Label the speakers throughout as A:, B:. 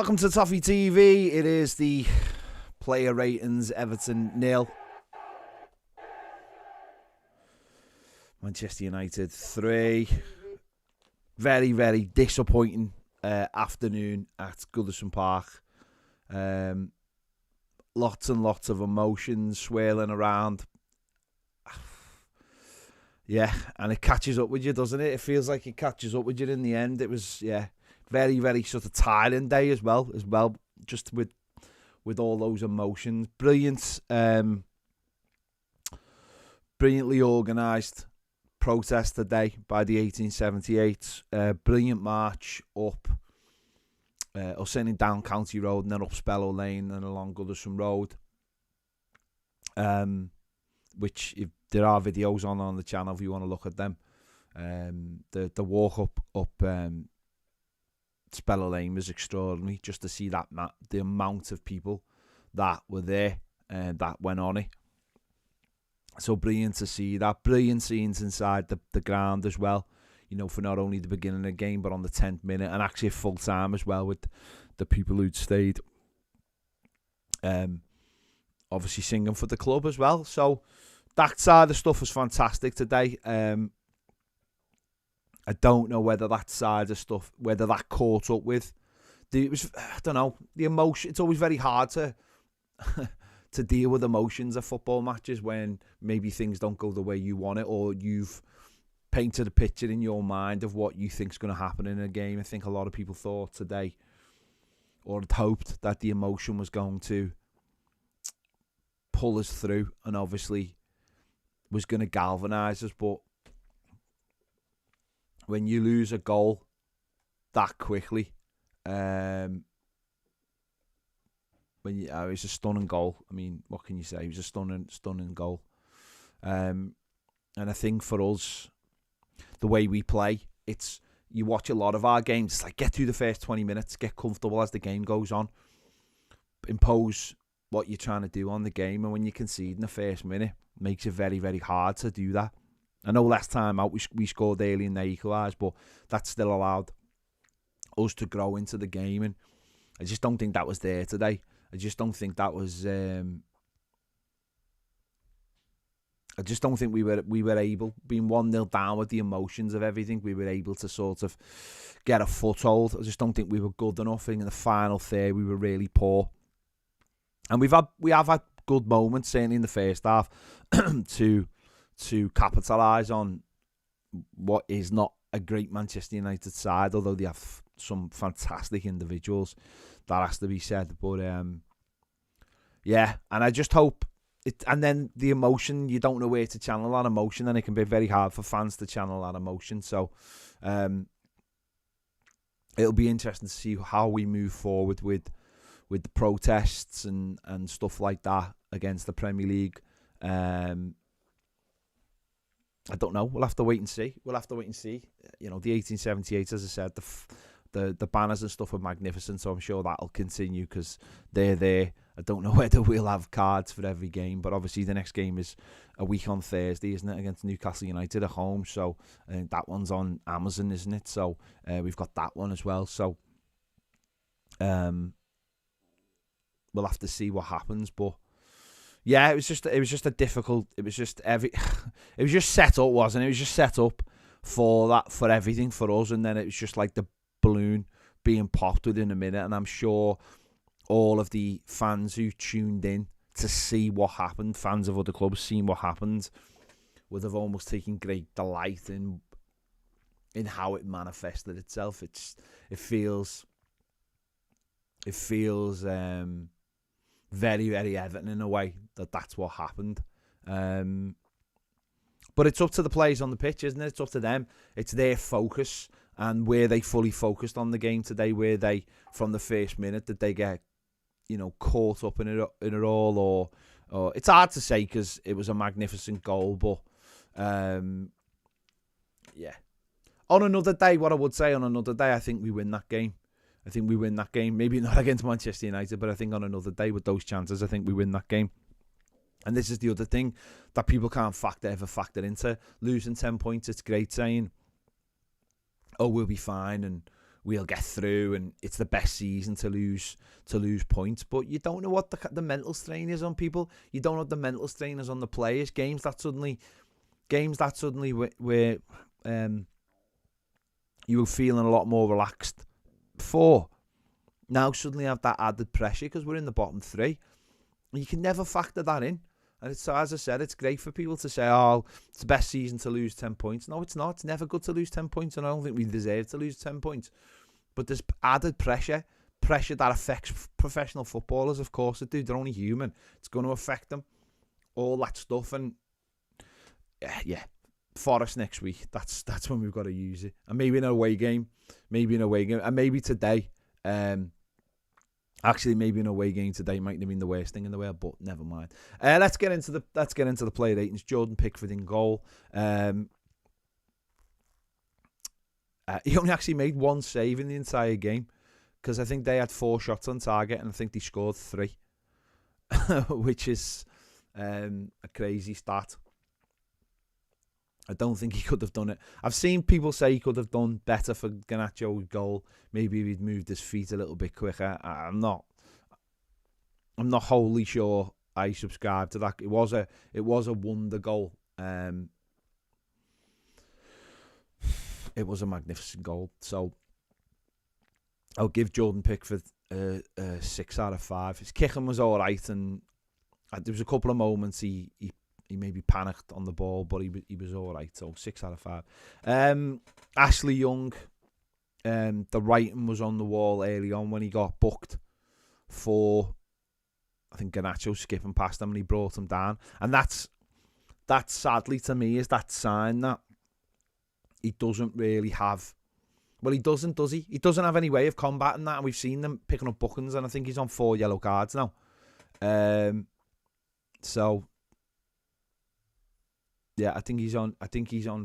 A: Welcome to Toffee TV. It is the player ratings. Everton 0. Manchester United 3. Very, very disappointing afternoon at Goodison Park. Lots and lots of emotions swirling around. Yeah, and it catches up with you, doesn't it? It feels like it catches up with you in the end. It was, very, very sort of tiring day as well, just with all those emotions. Brilliant, brilliantly organised protest today by the 1878. Brilliant march up, or certainly down County Road and then up Spellow Lane and along Goodison Road. Which there are videos on the channel if you want to look at them. The walk up Spellow Lane was extraordinary, just to see that the amount of people that were there and that went on it. So brilliant to see that. Brilliant scenes inside the ground as well, you know, for not only the beginning of the game but on the 10th minute and actually full time as well with the people who'd stayed. Obviously singing for the club as well. So that side of stuff was fantastic today. I don't know whether that side of stuff, whether that caught up with. I don't know, the emotion. It's always very hard to to deal with emotions at football matches when maybe things don't go the way you want it, or you've painted a picture in your mind of what you think's going to happen in a game. I think a lot of people thought today, or had hoped, that the emotion was going to pull us through and obviously was going to galvanise us. But when you lose a goal that quickly, it was a stunning goal. I mean, what can you say? It was a stunning goal. And I think for us, the way we play, you watch a lot of our games, it's like get through the first 20 minutes, get comfortable as the game goes on, impose what you're trying to do on the game, and when you concede in the first minute, it makes it very, very hard to do that. I know last time out we scored early and they equalised, but that still allowed us to grow into the game, and I just don't think that was there today. I just don't think that was. I just don't think we were able, being 1-0 down with the emotions of everything, we were able to sort of get a foothold. I just don't think we were good enough. I think in the final third we were really poor, and we have had good moments certainly in the first half to capitalise on what is not a great Manchester United side, although they have some fantastic individuals, that has to be said. But and I just hope it. And then the emotion, you don't know where to channel that emotion, and it can be very hard for fans to channel that emotion. So it'll be interesting to see how we move forward with the protests and stuff like that against the Premier League. I don't know. We'll have to wait and see. You know, the 1878, as I said, the banners and stuff are magnificent, so I'm sure that'll continue because they're there. I don't know whether we'll have cards for every game, but obviously the next game is a week on Thursday, isn't it, against Newcastle United at home. So I think that one's on Amazon, isn't it? So we've got that one as well. So we'll have to see what happens, but. Yeah, it was just a difficult. It was just set up, wasn't it? It was just set up for that, for everything for us, and then it was just like the balloon being popped within a minute. And I'm sure all of the fans who tuned in to see what happened, fans of other clubs seeing what happened, would have almost taken great delight in how it manifested itself. It feels. Very, very Everton in a way that's what happened. But it's up to the players on the pitch, isn't it? It's up to them. It's their focus, and were they fully focused on the game today? Were they, from the first minute, did they get, caught up in it all? Or it's hard to say because it was a magnificent goal, but yeah. On another day, what I would say, I think we win that game. Maybe not against Manchester United, but I think on another day with those chances, I think we win that game. And this is the other thing that people can't ever factor into losing 10 points. It's great saying, oh, we'll be fine and we'll get through, and it's the best season to lose points. But you don't know what the mental strain is on people. You don't know what the mental strain is on the players. Games that suddenly where you were feeling a lot more relaxed before, now suddenly have that added pressure because we're in the bottom three. You can never factor that in. And it's, as I said, it's great for people to say, oh, it's the best season to lose 10 points. No, it's not. It's never good to lose 10 points, and I don't think we deserve to lose 10 points. But there's added pressure that affects professional footballers, of course it do. They're only human. It's going to affect them. All that stuff. And yeah, Forest next week. That's when we've got to use it. And maybe in an away game. And maybe today. Actually, maybe an away game today mightn't have been the worst thing in the world, but never mind. Let's get into the player ratings. Jordan Pickford in goal. He only actually made one save in the entire game, because I think they had 4 shots on target and I think they scored 3, which is a crazy stat. I don't think he could have done it. I've seen people say he could have done better for Garnacho's goal. Maybe if he'd moved his feet a little bit quicker. I'm not wholly sure I subscribe to that. It was a wonder goal. It was a magnificent goal. So I'll give Jordan Pickford a 6 out of 5. His kicking was all right, and there was a couple of moments he maybe panicked on the ball, but he was all right. So 6 out of 5. Ashley Young, the writing was on the wall early on when he got booked for, I think, Garnacho skipping past him and he brought him down. And that's sadly to me is that sign that he doesn't really have. Well, he doesn't, does he? He doesn't have any way of combating that, and we've seen them picking up bookings, and I think he's on 4 yellow cards now. So yeah, I think he's on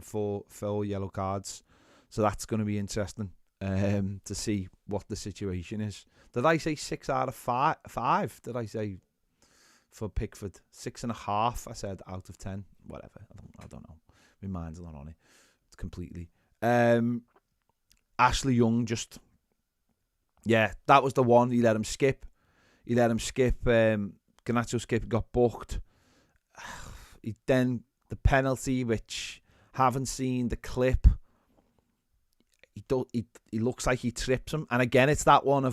A: 4 yellow cards. So that's going to be interesting to see what the situation is. Did I say 6 out of 5? Did I say for Pickford 6.5? I said out of 10. Whatever. I don't know. My mind's not on it. It's completely. Ashley Young just, yeah, that was the one. He let him skip. Garnacho skip, got booked. Then the penalty, which haven't seen the clip. He looks like he trips him, and again, it's that one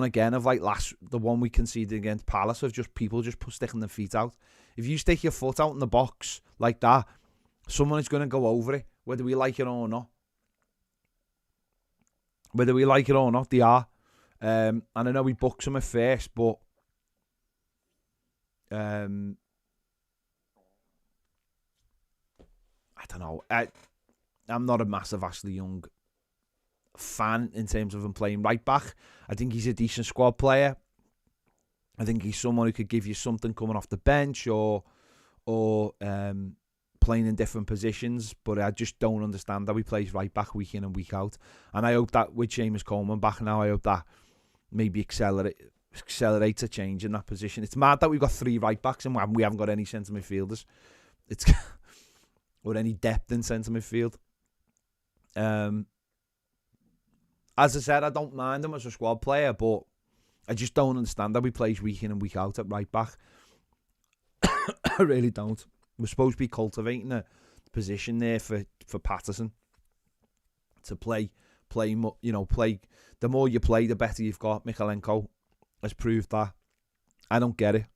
A: again of the one we conceded against Palace of just people just sticking their feet out. If you stick your foot out in the box like that, someone is going to go over it, whether we like it or not. They are. And I know we booked him at first, but I don't know. I'm not a massive Ashley Young fan in terms of him playing right back. I think he's a decent squad player. I think he's someone who could give you something coming off the bench or playing in different positions. But I just don't understand how he plays right back week in and week out. And I hope that with Seamus Coleman back now, I hope that maybe accelerates a change in that position. It's mad that we've got 3 right backs and we haven't got any centre midfielders. Or any depth in centre midfield. As I said, I don't mind him as a squad player, but I just don't understand how he plays week in and week out at right back. I really don't. We're supposed to be cultivating a position there for Patterson to play. The more you play, the better you've got. Mikalenko has proved that. I don't get it.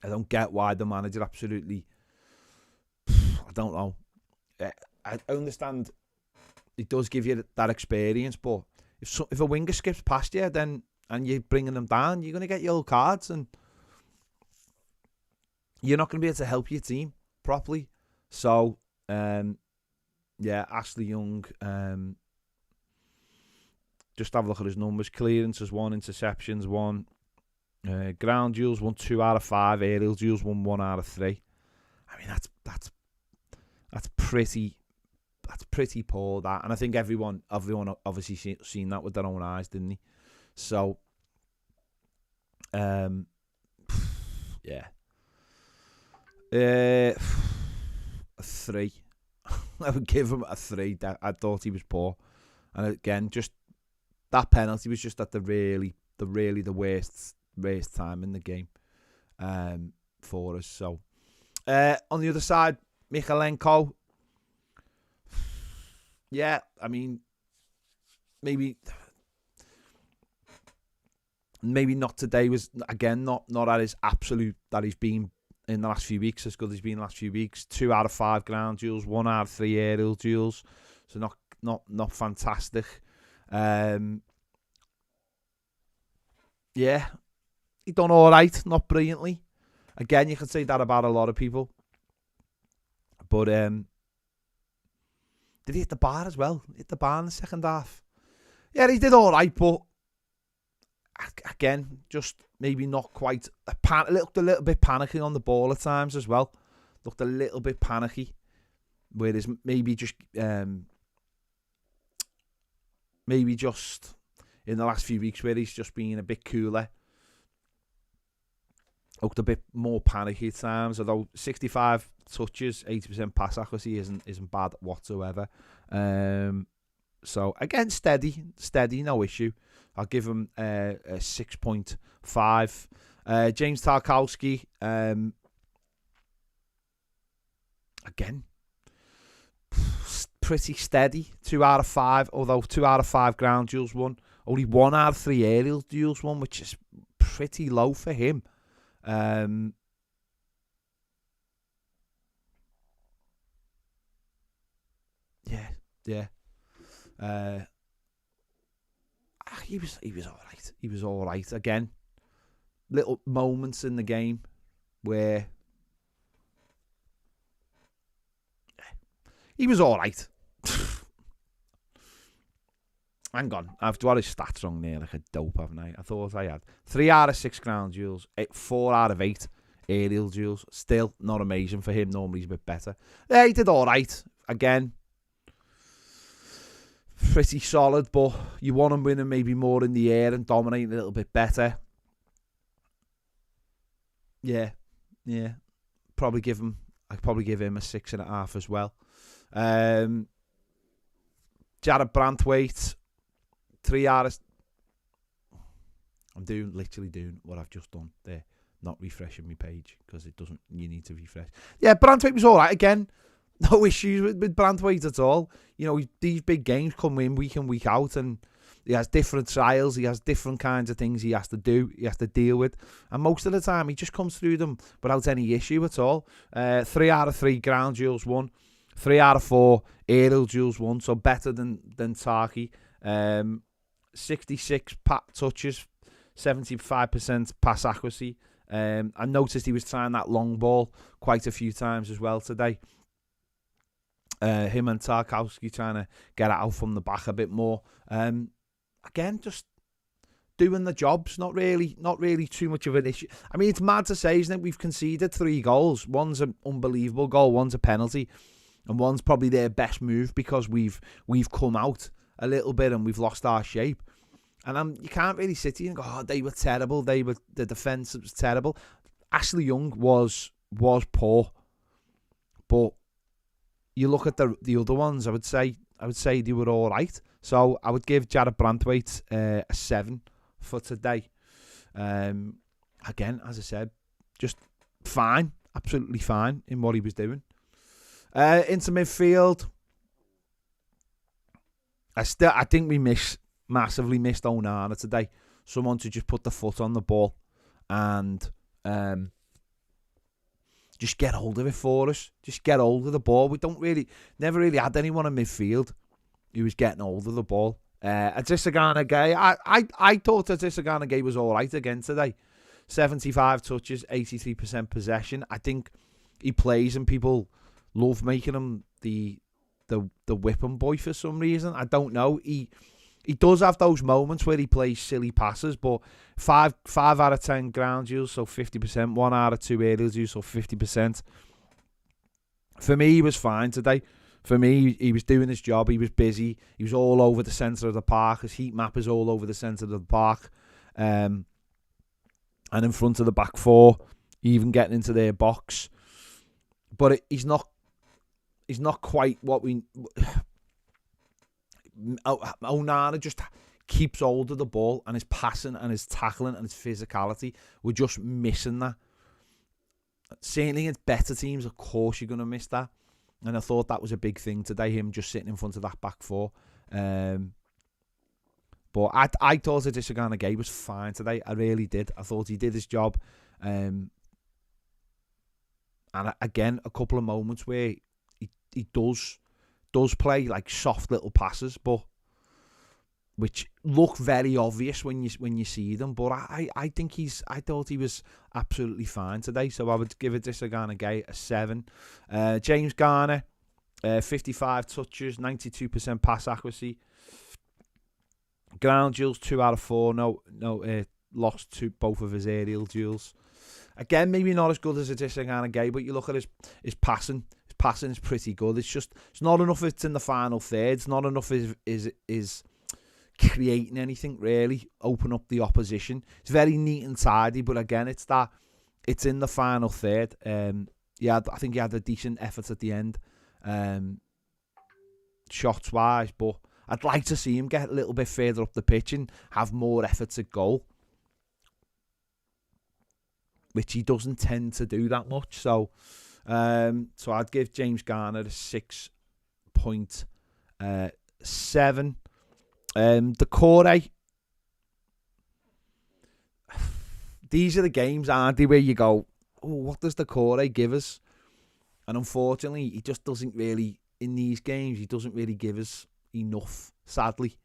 A: I don't get why the manager absolutely. I don't know. I understand it does give you that experience, but if a winger skips past you, then and you're bringing them down, you're going to get yellow cards, and you're not going to be able to help your team properly. So, yeah, Ashley Young. Just have a look at his numbers. Clearances 1, interceptions 1, ground duels 1, 2 out of 5, aerial duels 1 out of 3. I mean, that's pretty poor, that, and I think everyone obviously seen that with their own eyes, didn't he? So, yeah, a 3. I would give him a 3. I thought he was poor. And again, just that penalty was just at the worst time in the game for us. So on the other side, Michalenko. Yeah, I mean, maybe not today. Was again not at his absolute that he's been in the last few weeks, as good as he's been in the last few weeks. 2 out of 5 ground duels, 1 out of 3 aerial duels. So not fantastic. Yeah, he done all right, not brilliantly. Again, you can say that about a lot of people. But did he hit the bar as well? Hit the bar in the second half. Yeah, he did all right, but again, just maybe not quite. Looked a little bit panicky on the ball at times as well. Looked a little bit panicky. Whereas maybe just in the last few weeks where he's just been a bit cooler. Looked a bit more panicky at times, although 65 touches, 80% pass accuracy isn't bad whatsoever. So again, steady, no issue. I'll give him a 6.5. James Tarkowski, again, pretty steady. 2 out of 5, although 2 out of 5 ground duels won. Only 1 out of 3 aerial duels won, which is pretty low for him. Yeah. He was all right. He was all right. Again, little moments in the game where he was all right. Hang on, I've got his stats wrong there like a dope, haven't I? I thought I had 3 out of 6 ground duels, 4 out of 8 aerial duels. Still not amazing for him. Normally he's a bit better. Yeah, he did all right. Again, pretty solid, but you want him winning maybe more in the air and dominating a little bit better. Yeah. I'd probably give him a 6.5 as well. Jared Brantwaite, 3 out of... I'm literally doing what I've just done there, not refreshing my page because it doesn't. You need to refresh. Yeah, Brantwaite was all right again. No issues with Brantwaite at all. You know, these big games come in week in, week out, and he has different trials. He has different kinds of things he has to do. He has to deal with, and most of the time he just comes through them without any issue at all. 3 out of 3 ground duels won. 3 out of 4 aerial duels won, so better than Tarky. 66 touches, 75% pass accuracy. I noticed he was trying that long ball quite a few times as well today. Him and Tarkowski trying to get it out from the back a bit more. Again, just doing the jobs. Not really too much of an issue. I mean, it's mad to say, isn't it? We've conceded 3 goals. One's an unbelievable goal. One's a penalty. And one's probably their best move because we've come out a little bit and we've lost our shape. And you can't really sit here and go, oh, they were terrible. The defence was terrible. Ashley Young was poor. But you look at the other ones, I would say they were all right. So I would give Jared Brantwaite a 7 for today. Again, as I said, just fine, absolutely fine in what he was doing. Into midfield, I think we massively missed Onana today. Someone to just put the foot on the ball and just get hold of it for us. Just get hold of the ball. We never really had anyone in midfield who was getting hold of the ball. Adesina Gay, I thought Adesina Gay was all right again today. 75 touches, 83% possession. I think he plays and people love making him the whipping boy for some reason. I don't know. He does have those moments where he plays silly passes, but 5 out of 10 ground duels, so 50%. 1 out of 2 aerial duels, so 50%. For me, he was fine today. For me, he was doing his job. He was busy. He was all over the centre of the park. His heat map is all over the centre of the park. And in front of the back 4, even getting into their box. But he's not quite what we... Onana just keeps hold of the ball, and his passing and his tackling and his physicality, we're just missing that. Certainly against better teams, of course you're going to miss that. And I thought that was a big thing today, him just sitting in front of that back four. But I thought Adesina Gay was fine today. I really did. I thought he did his job. And again, a couple of moments where he does play like soft little passes, but which look very obvious when you see them. But I thought he was absolutely fine today. So I would give Adesina Gay a 7. James Garner, 55 touches, 92% pass accuracy. Ground duels 2 out of 4. No, lost both of his aerial duels. Again, maybe not as good as Adesina Gay, but you look at his passing. His passing is pretty good. It's not enough. It's in the final third. It's not enough. Is creating anything really. Open up the opposition. It's very neat and tidy, but again, it's in the final third. I think he had a decent effort at the end, shots wise, but I'd like to see him get a little bit further up the pitch and have more efforts at goal, which he doesn't tend to do that much. So I'd give James Garner a 6.7. The Corey, these are the games, aren't they, where you go, oh, what does the Corey give us? And unfortunately, he just doesn't really, in these games, he doesn't really give us enough, sadly.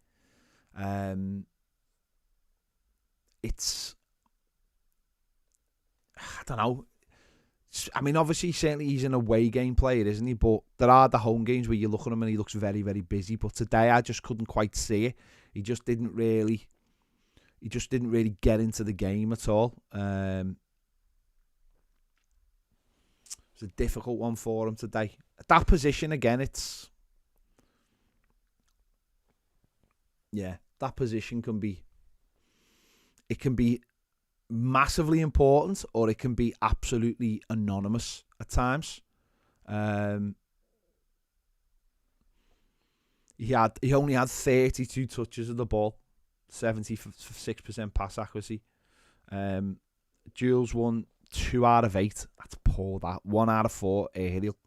A: It's, I don't know. I mean, obviously, certainly he's an away game player, isn't he? But there are the home games where you look at him and he looks very, very busy. But today, I just couldn't quite see it. He just didn't really get into the game at all. It's a difficult one for him today. At that position, again, that position can be massively important, or it can be absolutely anonymous at times. He only had 32 touches of the ball, 76% pass accuracy. Duels won 2 out of 8. That's poor. That 1 out of 4 aerial.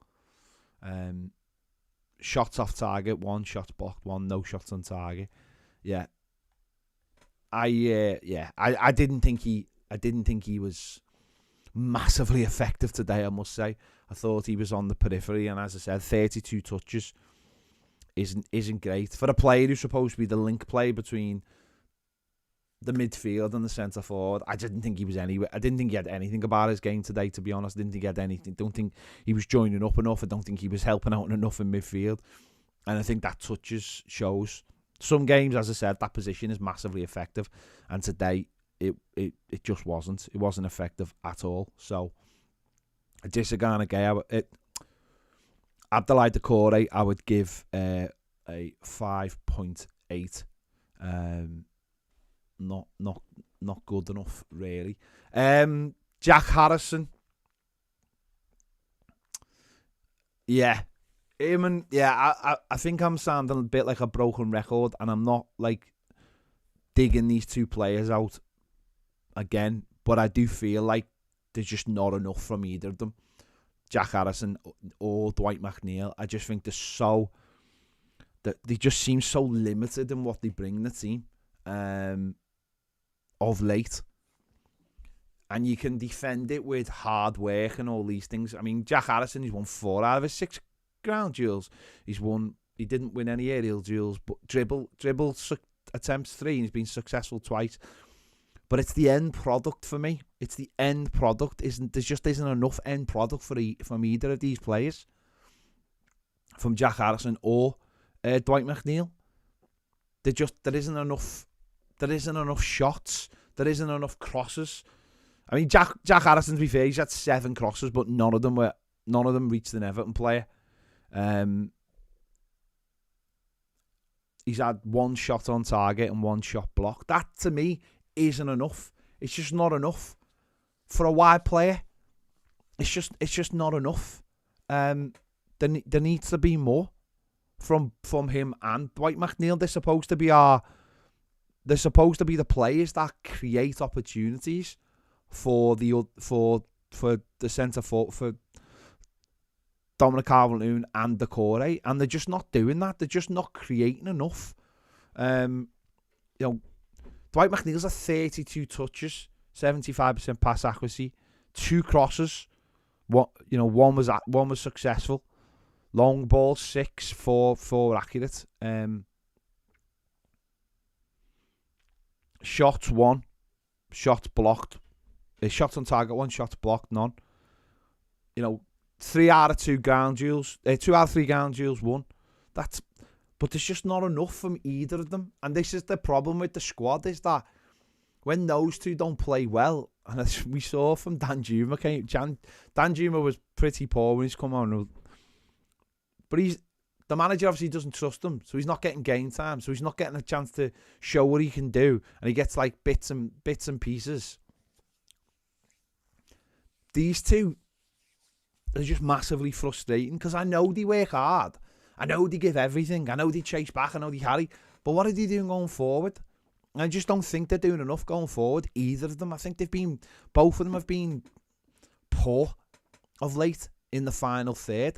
A: Shots off target, 1 shots blocked, 1 no shots on target. Yeah. I didn't think he was massively effective today, I must say. I thought he was on the periphery, and as I said, 32 touches isn't great for a player who's supposed to be the link play between the midfield and the centre forward. I didn't think he was anywhere. I didn't think he had anything about his game today, to be honest. I didn't think he had anything. Don't think he was joining up enough. I don't think he was helping out enough in midfield, and I think that touches shows. Some games, as I said, that position is massively effective, and today it just wasn't. It wasn't effective at all. So, Adesina Gay, Abdoulaye Doucouré, I would give a 5.8. Not good enough, really. Jack Harrison, I think I'm sounding a bit like a broken record, and I'm not like digging these two players out again, but I do feel like there's just not enough from either of them, Jack Harrison or Dwight McNeil. I just think they just seem so limited in what they bring the team of late. And you can defend it with hard work and all these things. I mean, Jack Harrison, he's won 4 out of his 6 ground duels. He didn't win any aerial duels, but dribble attempts 3, and he's been successful twice. But it's the end product for me. It's the end product. There just isn't enough end product from either of these players, from Jack Harrison or Dwight McNeil. There isn't enough. There isn't enough shots. There isn't enough crosses. I mean, Jack Harrison, to be fair, he's had 7 crosses, but none of them reached an Everton player. He's had 1 shot on target and 1 shot blocked. That, to me, isn't enough. It's just not enough for a wide player. It's just not enough. There needs to be more. from him and Dwight McNeil. They're supposed to be the players that create opportunities for the centre forward, for Dominic Calvert-Lewin and Decore, and they're just not doing that. They're just not creating enough. Dwight McNeil's at 32 touches, 75% pass accuracy, 2 crosses. One was successful. Long ball 6, 4 accurate. Shots 1, shots blocked. Shots on target 1, shots blocked none. 3 out of 2 ground duels, 2 out of 3 ground duels won. But there's just not enough from either of them. And this is the problem with the squad, is that when those two don't play well, and as we saw from Danjuma, Danjuma was pretty poor when he's come on. But the manager obviously doesn't trust him, so he's not getting game time, so he's not getting a chance to show what he can do, and he gets like bits and pieces. These two are just massively frustrating, because I know they work hard. I know they give everything. I know they chase back. I know they harry. But what are they doing going forward? I just don't think they're doing enough going forward, either of them. I think both of them have been poor of late in the final third.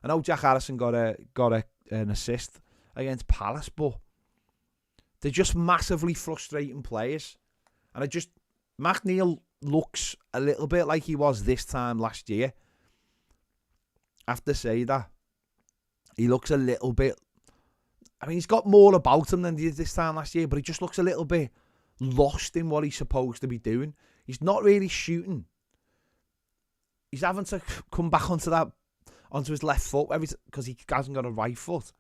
A: I know Jack Harrison got an assist against Palace, but they're just massively frustrating players. And McNeil looks a little bit like he was this time last year. I have to say that. He looks a little bit... I mean, he's got more about him than he did this time last year, but he just looks a little bit lost in what he's supposed to be doing. He's not really shooting. He's having to come back onto his left foot because he hasn't got a right foot.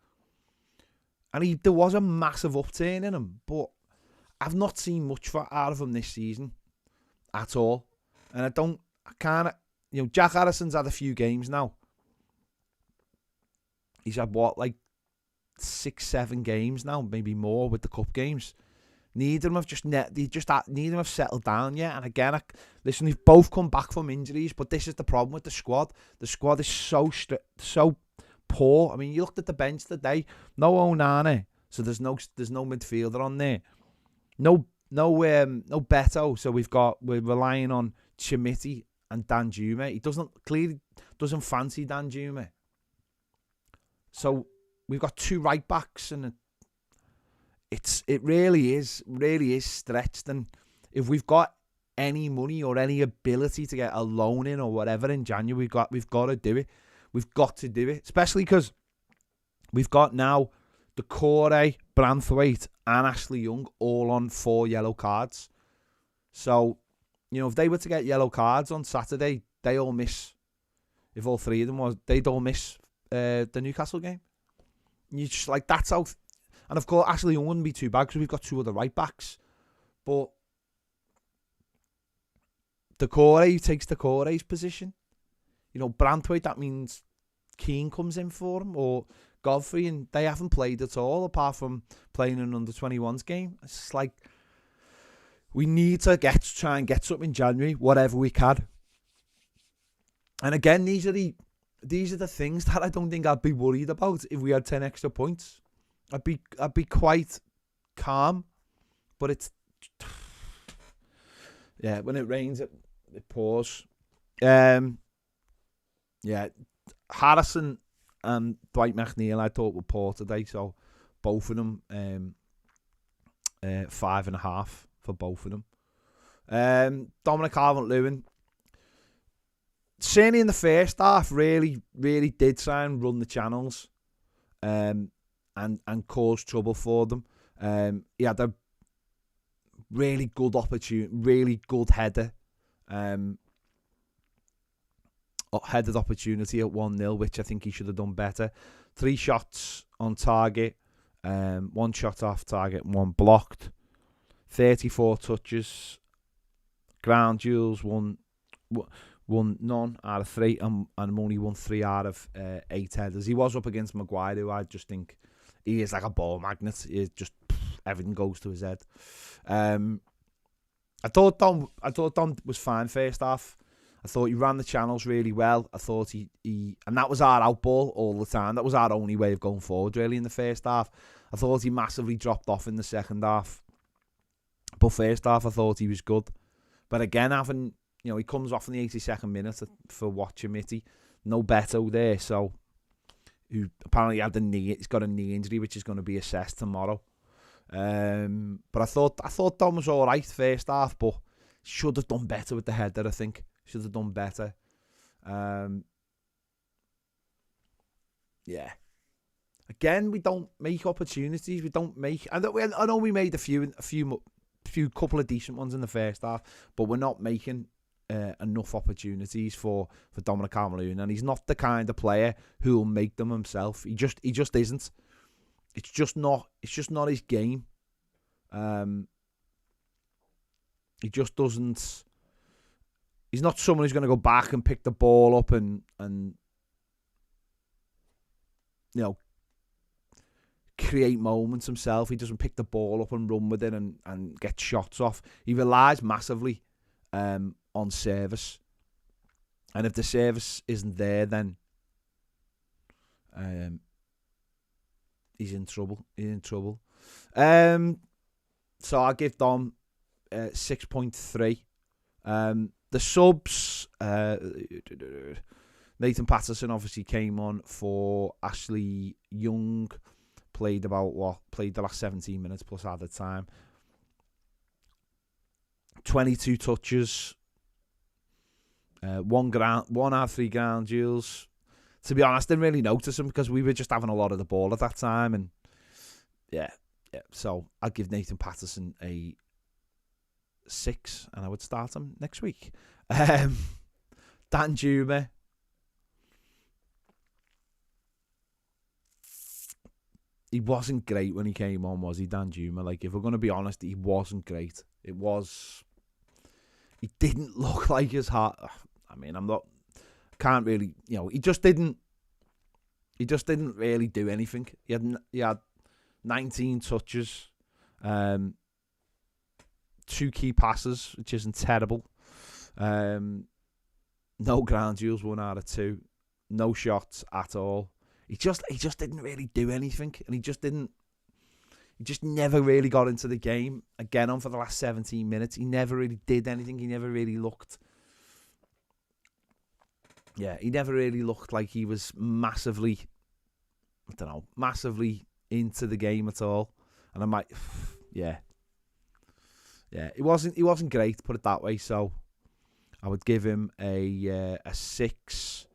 A: And there was a massive upturn in him, but I've not seen much out of him this season at all. And Jack Harrison's had a few games now. He's had 6-7 games now, maybe more with the cup games. Neither of them have settled down yet. And again, listen, they've both come back from injuries, but this is the problem with the squad. The squad is so poor. I mean, you looked at the bench today. No Onana, so there's no midfielder on there. No Beto. So we're relying on Chimiti and Danjuma. He clearly doesn't fancy Danjuma. So we've got 2 right backs, and it really is stretched. And if we've got any money or any ability to get a loan in or whatever in January, we've got to do it. We've got to do it, especially because we've got now Decore, Branthwaite, and Ashley Young all on 4 yellow cards. So if they were to get yellow cards on Saturday, they all miss. If all 3 of them they'd all miss the Newcastle game. You just that's how. And of course, Ashley Young wouldn't be too bad because we've got 2 other right backs. But Decore takes Decore's position. Branthwaite, that means Keane comes in for him, or Godfrey, and they haven't played at all apart from playing an under-21s game. It's just we need to try and get something in January, whatever we can. And again, these are the things that I don't think I'd be worried about if we had 10 extra points. I'd be quite calm, but it's when it rains it pours. Harrison and Dwight McNeil I thought were poor today, so both of them 5.5 for both of them. Dominic Calvert-Lewin, certainly in the first half, really did try and run the channels, and cause trouble for them. He had a really good opportunity, really good header, headed opportunity at 1-0, which I think he should have done better. 3 shots on target, 1 shot off target, 1 blocked. 34 touches, ground duels, won none out of 3, and only won 3 out of 8 headers. He was up against Maguire, who I just think he is like a ball magnet. He is just everything goes to his head. I thought Don was fine first half. I thought he ran the channels really well. I thought he and that was our outball all the time. That was our only way of going forward, really, in the first half. I thought he massively dropped off in the second half. But first half, I thought he was good. But again, he comes off in the 82nd minute for watching Mitty. No Beto there, so who apparently had he's got a knee injury, which is going to be assessed tomorrow. But I thought Dom was all right first half, but should have done better with the header. I think should have done better. Yeah. Again, we don't make opportunities. We don't make. I know we made a couple of decent ones in the first half, but we're not making enough opportunities for Dominic Calvert-Lewin, and he's not the kind of player who will make them himself. He just isn't. It's just not his game. He just doesn't. He's not someone who's going to go back and pick the ball up and create moments himself. He doesn't pick the ball up and run with it and get shots off. He relies massively on service. And if the service isn't there, then he's in trouble. So I give Dom 6.3. The subs, Nathan Patterson obviously came on for Ashley Young. Played the last 17 minutes plus added time. 22 touches. 1 out of 3 ground duels. To be honest, didn't really notice him because we were just having a lot of the ball at that time. And yeah. So I'd give Nathan Patterson a 6, and I would start him next week. Dan Juma. He wasn't great when he came on, was he, Dan Juma? Like, if we're going to be honest, he wasn't great. He didn't look like his heart. I mean, can't really, he just didn't really do anything. He had 19 touches, 2 key passes, which isn't terrible. No ground duels, 1 out of 2. No shots at all. He just didn't really do anything, and he just never really got into the game. Again, on for the last 17 minutes, he never really did anything. He never really looked. Yeah, he never really looked like he was massively into the game at all. And I might, yeah, it wasn't great, put it that way. So I would give him a 6.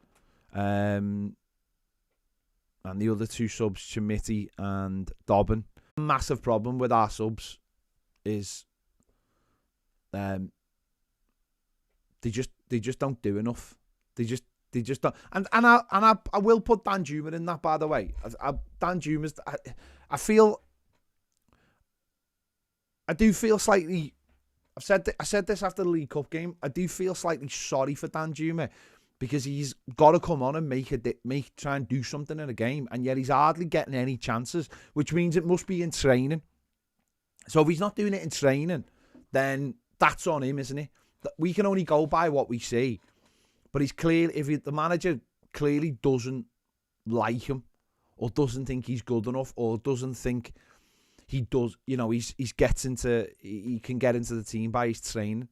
A: And the other 2 subs, Chimiti and Dobbin. Massive problem with our subs is they just don't do enough. They just don't. And I will put Dan Juma in that, by the way. Dan Juma's. I do feel slightly. I said this after the League Cup game. I do feel slightly sorry for Dan Juma, because he's got to come on and try and do something in a game, and yet he's hardly getting any chances, which means it must be in training. So if he's not doing it in training, then that's on him, isn't it? We can only go by what we see. But he's clear, the manager clearly doesn't like him, or doesn't think he's good enough, or doesn't think he does, he can get into the team by his training.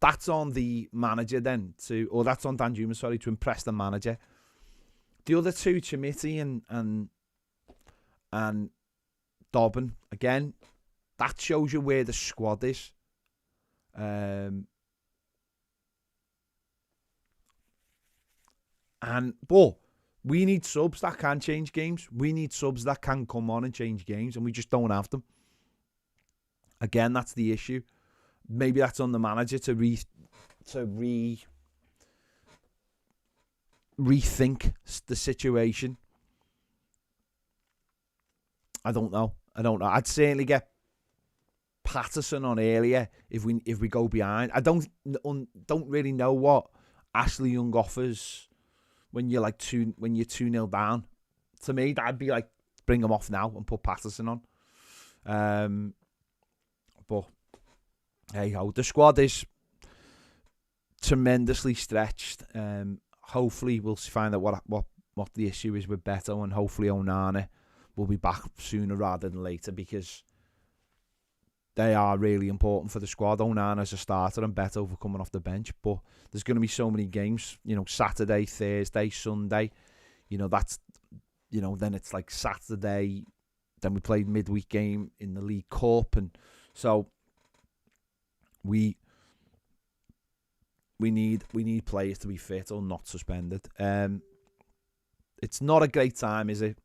A: That's on the manager then that's on Dan Juma, to impress the manager. The other 2, Chimiti and Dobbin, again, that shows you where the squad is. But we need subs that can change games. We need subs that can come on and change games, and we just don't have them. Again, that's the issue. Maybe that's on the manager to rethink the situation. I don't know. I'd certainly get Patterson on earlier if we go behind. I don't really know what Ashley Young offers when you're 2-0 down. To me, that'd be like, bring him off now and put Patterson on. But hey ho, the squad is tremendously stretched. Hopefully we'll find out what the issue is with Beto, and hopefully Onana will be back sooner rather than later, because they are really important for the squad. Onana as a starter and Beto for coming off the bench. But there's going to be so many games, Saturday, Thursday, Sunday. That's, then it's like Saturday. Then we played midweek game in the League Cup. And so we need players to be fit or not suspended. It's not a great time, is it?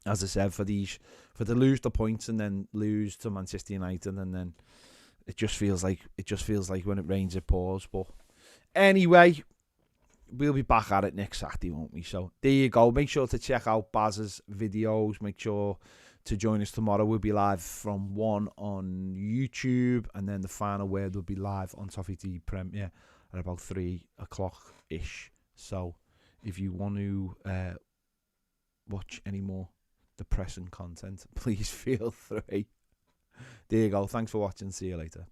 A: As I said, for to lose the points and then lose to Manchester United, and then it just feels like when it rains it pours. But anyway, we'll be back at it next Saturday, won't we? So there you go. Make sure to check out Baz's videos. Make sure to join us tomorrow. We'll be live from 1 on YouTube, and then the final word will be live on Toffee TV Premier at about 3 o'clock ish. So if you want to watch any more depressing content, please feel free. There you go. Thanks for watching. See you later.